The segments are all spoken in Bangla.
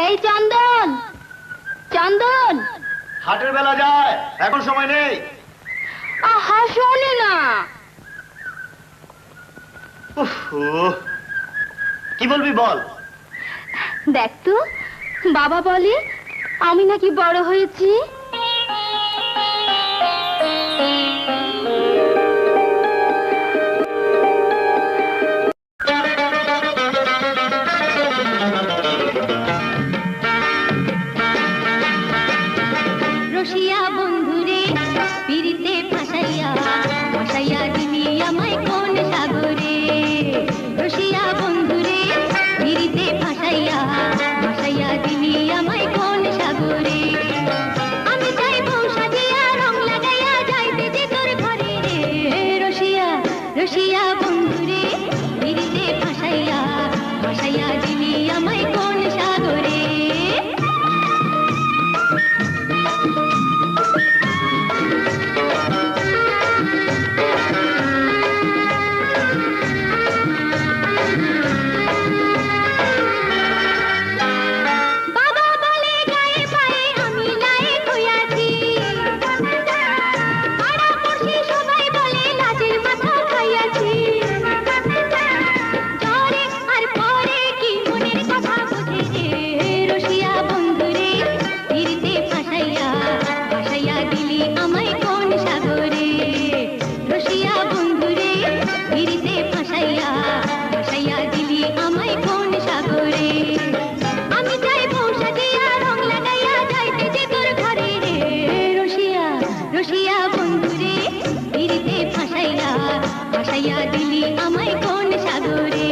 এই চন্দন, চন্দন, হাটের বেলা যায়, এখন সময় নেই। আহা শোনে না। কি বলবি বল। দেখ তো, বাবা বলে আমি নাকি বড় হয়েছি। রসিয়া বন্ধুরে পিরিতে ফাঁসাইয়া ফাঁসাইয়া দিলি আমায় কোন সাগরে। রসিয়া বন্ধুরে পিরিতে ফাঁসাইয়া ফাঁসাইয়া দিলি আমায় কোন সাগরে। আমি চাই বউ সাজিয়া রং লাগাইয়া যাইতে যে তোর ঘরে রে। রসিয়া রসিয়া বন্ধুরে পিরিতে ফাঁসাইয়া ফাঁসাইয়া দিলি আমায় কোন সাগরে। রসিয়া বন্ধুরে পিরিতে ফাঁসাইয়া ফাঁসাইয়া দিলি আমায় কোন সাগরে।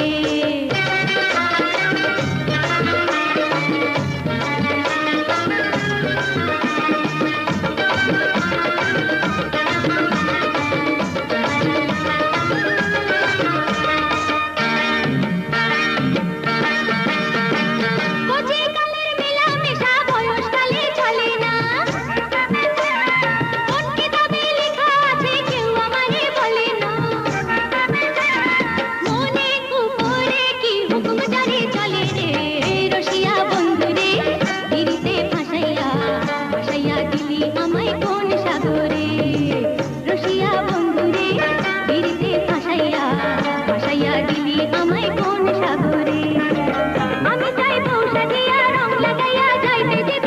আমায় কোন সাগরে। আমি চাই বউ সাজিয়া রং লাগাইয়া যাইতে যে